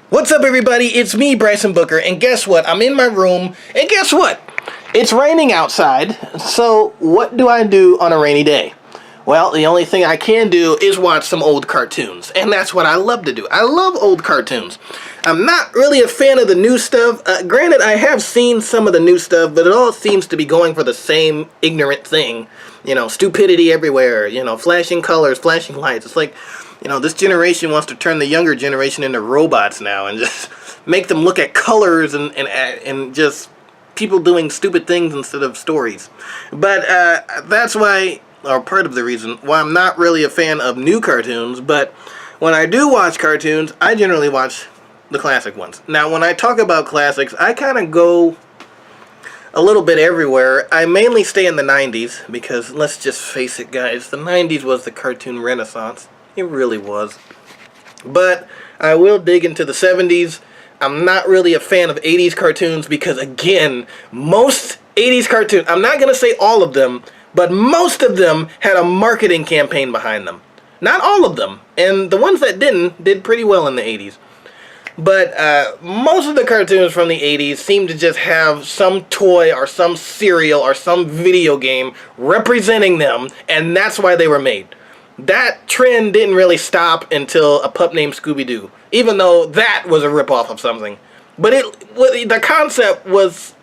What's up, everybody? It's me, Bryson Booker, and guess what? I'm in my room, and guess what? It's raining outside, so what do I do on a rainy day? Well, the only thing I can do is watch some old cartoons, and that's what I love to do. I love old cartoons. I'm not really a fan of the new stuff. Granted, I have seen some of the new stuff, but it all seems to be going for the same ignorant thing. You know, stupidity everywhere, you know, flashing colors, flashing lights. It's like, you know, this generation wants to turn the younger generation into robots now and just make them look at colors and just people doing stupid things instead of stories. But that's why, or part of the reason, why I'm not really a fan of new cartoons. But when I do watch cartoons, I generally watch the classic ones. Now, when I talk about classics, I kind of go a little bit everywhere. I mainly stay in the 90s because, let's just face it, guys, the 90s was the cartoon renaissance. It really was. But I will dig into the 70s. I'm not really a fan of 80s cartoons because, again, most 80s cartoons, I'm not going to say all of them, but most of them had a marketing campaign behind them. Not all of them. And the ones that didn't did pretty well in the 80s. But most of the cartoons from the 80s seem to just have some toy or some cereal or some video game representing them, and that's why they were made. That trend didn't really stop until A Pup Named Scooby-Doo, even though that was a ripoff of something. But the concept was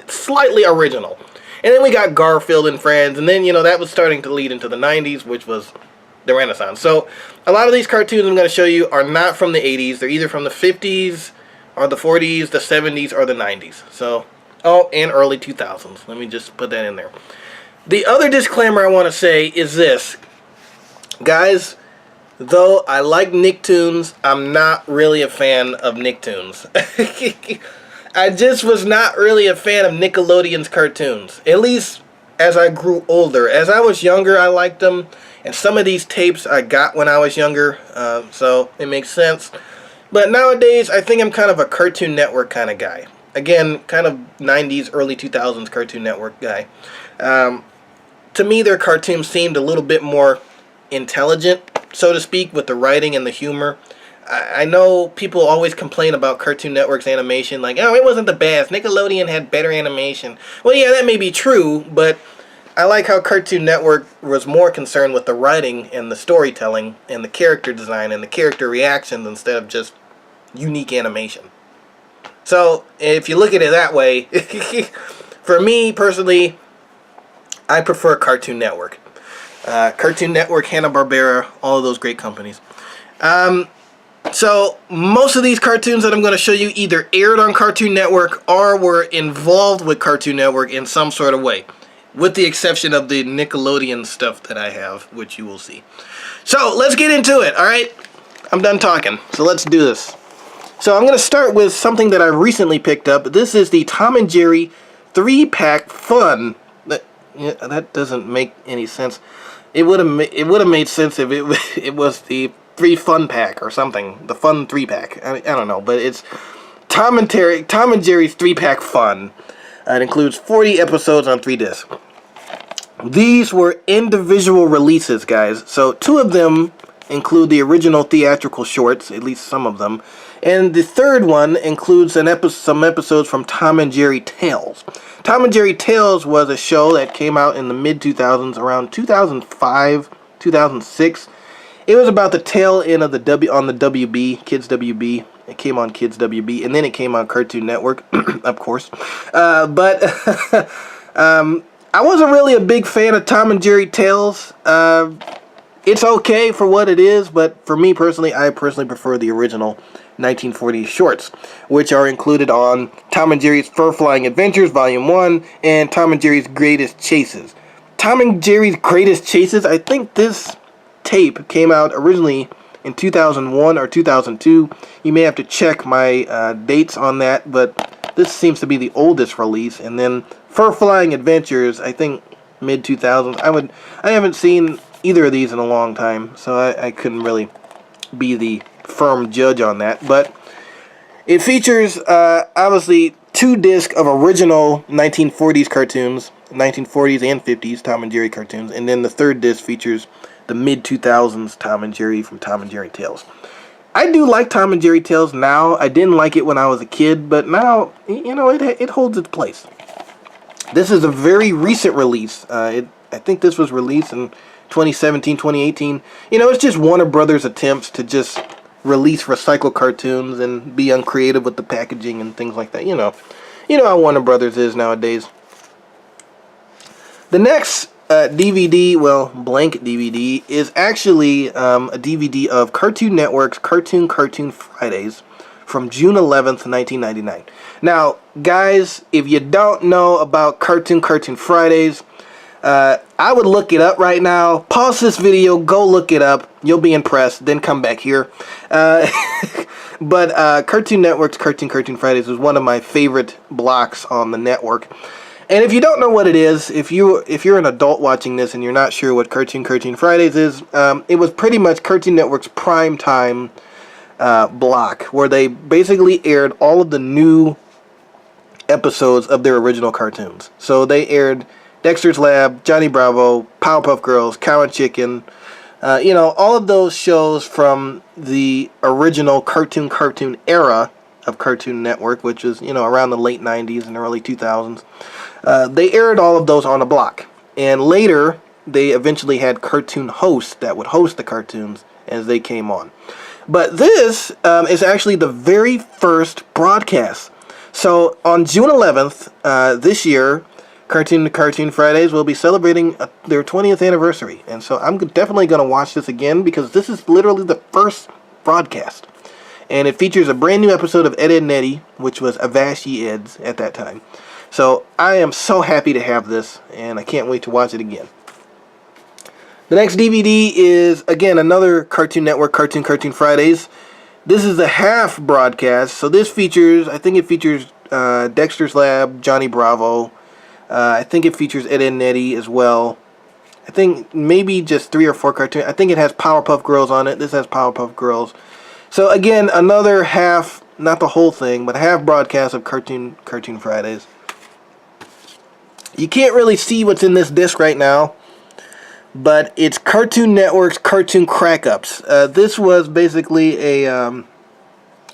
slightly original. And then we got Garfield and Friends, and then, you know, that was starting to lead into the 90s, which was the Renaissance. So a lot of these cartoons I'm going to show you are not from the 80s. They're either from the 50s, or the 40s, the 70s, or the 90s. So, oh, and early 2000s. Let me just put that in there. The other disclaimer I want to say is this. Guys, though I like Nicktoons, I'm not really a fan of Nicktoons. I just was not really a fan of Nickelodeon's cartoons. At least as I grew older. As I was younger, I liked them. And some of these tapes I got when I was younger, so it makes sense. But nowadays, I think I'm kind of a Cartoon Network kind of guy. Again, kind of 90s, early 2000s Cartoon Network guy. To me, their cartoons seemed a little bit more intelligent, so to speak, with the writing and the humor. I know people always complain about Cartoon Network's animation, like, oh, it wasn't the best. Nickelodeon had better animation. Well, yeah, that may be true, but I like how Cartoon Network was more concerned with the writing and the storytelling and the character design and the character reactions instead of just unique animation. So, if you look at it that way, for me, personally, I prefer Cartoon Network. Cartoon Network, Hanna-Barbera, all of those great companies. So, most of these cartoons that I'm going to show you either aired on Cartoon Network or were involved with Cartoon Network in some sort of way. With the exception of the Nickelodeon stuff that I have, which you will see. So, let's get into it, alright? I'm done talking, so let's do this. So, I'm going to start with something that I recently picked up. This is the Tom and Jerry 3-pack Fun. That doesn't make any sense. It would have made sense if it was the 3 Fun Pack or something. The Fun 3-pack. I don't know, but it's Tom and Jerry's 3-pack Fun. It includes 40 episodes on 3 discs. These were individual releases, guys. So 2 of them include the original theatrical shorts, at least some of them. And the third one includes some episodes from Tom and Jerry Tales. Tom and Jerry Tales was a show that came out in the mid-2000s, around 2005, 2006. It was about the tail end of the WB, Kids WB. It came on Kids WB, and then it came on Cartoon Network, of course. But I wasn't really a big fan of Tom and Jerry Tales. It's okay for what it is, but for me personally, I personally prefer the original 1940s shorts, which are included on Tom and Jerry's Fur-Flying Adventures Volume 1 and Tom and Jerry's Greatest Chases. Tom and Jerry's Greatest Chases, I think this tape came out originally in 2001 or 2002. You may have to check my dates on that, but this seems to be the oldest release. And then Fur-Flying Adventures, I think mid-2000s. I haven't seen either of these in a long time, so I couldn't really be the firm judge on that. But it features obviously 2 discs of original 1940s cartoons, 1940s and 50s Tom and Jerry cartoons, and then the third disc features the mid-2000s Tom and Jerry from Tom and Jerry Tales. I do like Tom and Jerry Tales now. I didn't like it when I was a kid, but now, it holds its place. This is a very recent release. I think this was released in 2017, 2018. It's just Warner Brothers' attempts to just release recycled cartoons and be uncreative with the packaging and things like that. You know how Warner Brothers is nowadays. The next DVD, blank DVD, is actually a DVD of Cartoon Network's Cartoon Fridays from June 11th, 1999. Now, guys, if you don't know about Cartoon Fridays, I would look it up right now. Pause this video, go look it up. You'll be impressed, then come back here. But Cartoon Network's Cartoon Fridays is one of my favorite blocks on the network. And if you don't know what it is, if you're an adult watching this and you're not sure what Cartoon Fridays is, it was pretty much Cartoon Network's prime time block, where they basically aired all of the new episodes of their original cartoons. So they aired Dexter's Lab, Johnny Bravo, Powerpuff Girls, Cow and Chicken, all of those shows from the original cartoon era of Cartoon Network, which is, around the late 90s and early 2000s. They aired all of those on a block. And later, they eventually had cartoon hosts that would host the cartoons as they came on. But this is actually the very first broadcast. So on June 11th this year, Cartoon Fridays will be celebrating their 20th anniversary. And so I'm definitely going to watch this again, because this is literally the first broadcast. And it features a brand new episode of Ed, Edd n Eddy, which was Avast Ye Eds at that time. So I am so happy to have this, and I can't wait to watch it again. The next DVD is, again, another Cartoon Network Cartoon Fridays. This is a half broadcast, so this features, I think it features Dexter's Lab, Johnny Bravo. I think it features Ed, Edd n Eddy as well. I think maybe just 3 or 4 cartoons. I think it has Powerpuff Girls on it. This has Powerpuff Girls. So again, another half, not the whole thing, but half broadcast of Cartoon Fridays. You can't really see what's in this disc right now, but it's Cartoon Network's Cartoon Crack-Ups. This was basically a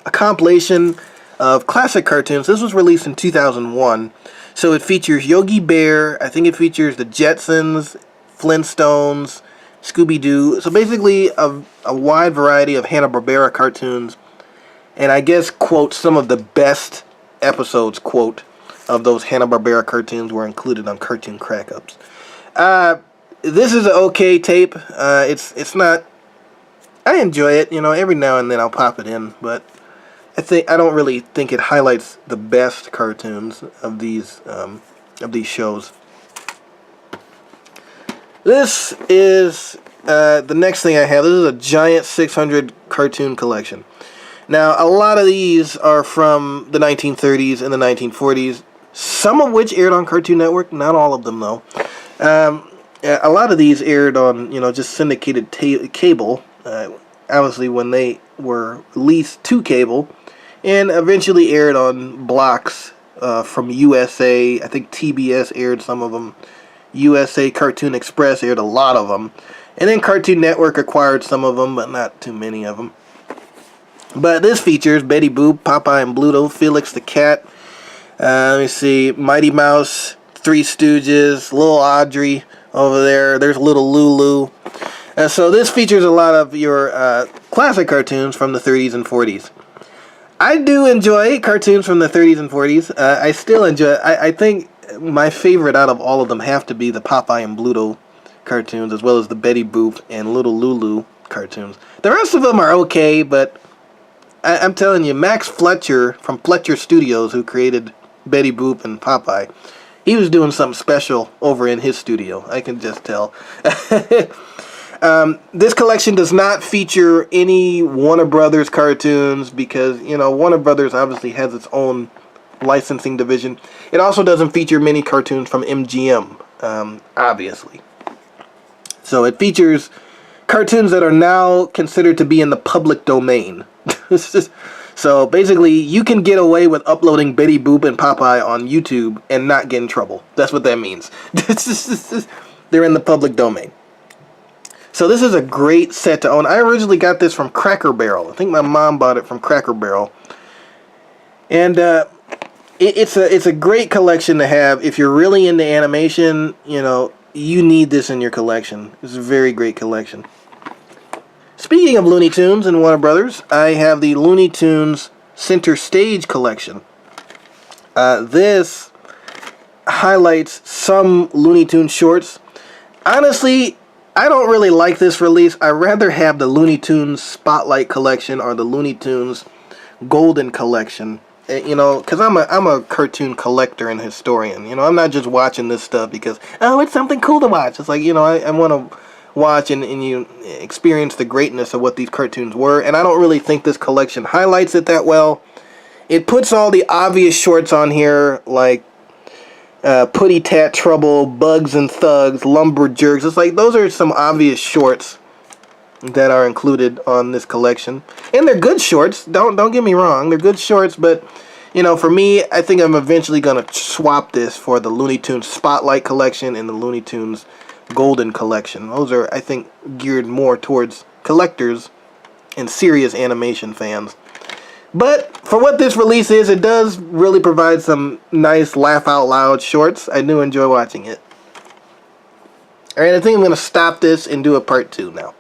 compilation of classic cartoons. This was released in 2001. So it features Yogi Bear, I think it features the Jetsons, Flintstones, Scooby-Doo. So basically a wide variety of Hanna-Barbera cartoons. And I guess, quote, some of the best episodes, quote, of those Hanna-Barbera cartoons were included on Cartoon Crack-Ups. This is an okay tape. It's not... I enjoy it, every now and then I'll pop it in, but I don't really think it highlights the best cartoons of these shows. This is the next thing I have. This is a giant 600 cartoon collection. Now, a lot of these are from the 1930s and the 1940s, some of which aired on Cartoon Network, not all of them, though. A lot of these aired on, just syndicated cable, obviously when they were released to cable, and eventually aired on blocks from USA. I think TBS aired some of them. USA Cartoon Express aired a lot of them. And then Cartoon Network acquired some of them, but not too many of them. But this features Betty Boop, Popeye and Bluto, Felix the Cat, let me see, Mighty Mouse, Three Stooges, Little Audrey over there. There's Little Lulu. So this features a lot of your classic cartoons from the 30s and 40s. I do enjoy cartoons from the 30s and 40s. I still enjoy it. I think my favorite out of all of them have to be the Popeye and Bluto cartoons, as well as the Betty Boop and Little Lulu cartoons. The rest of them are okay, but I'm telling you, Max Fletcher from Fletcher Studios, who created Betty Boop and Popeye, he was doing something special over in his studio. I can just tell. This collection does not feature any Warner Brothers cartoons because, Warner Brothers obviously has its own licensing division. It also doesn't feature many cartoons from MGM, obviously. So it features cartoons that are now considered to be in the public domain. So basically, you can get away with uploading Betty Boop and Popeye on YouTube and not get in trouble. That's what that means. They're in the public domain. So this is a great set to own. I originally got this from Cracker Barrel. I think my mom bought it from Cracker Barrel. And it's a great collection to have. If you're really into animation, you know, you need this in your collection. It's a very great collection. Speaking of Looney Tunes and Warner Brothers, I have the Looney Tunes Center Stage collection. This highlights some Looney Tunes shorts. Honestly, I don't really like this release. I'd rather have the Looney Tunes Spotlight collection or the Looney Tunes Golden collection. You know, because I'm a cartoon collector and historian. You know, I'm not just watching this stuff because, oh, it's something cool to watch. It's like, you know, I want to watch and you experience the greatness of what these cartoons were. And I don't really think this collection highlights it that well. It puts all the obvious shorts on here, like Putty Tat Trouble, Bugs and Thugs, Lumberjerks. It's like those are some obvious shorts that are included on this collection. And they're good shorts. Don't get me wrong. They're good shorts, but you know, for me, I think I'm eventually going to swap this for the Looney Tunes Spotlight collection and the Looney Tunes Golden collection. Those are, I think, geared more towards collectors and serious animation fans. But for what this release is, it does really provide some nice laugh out loud shorts. I do enjoy watching it. Alright, I think I'm going to stop this and do a part 2 now.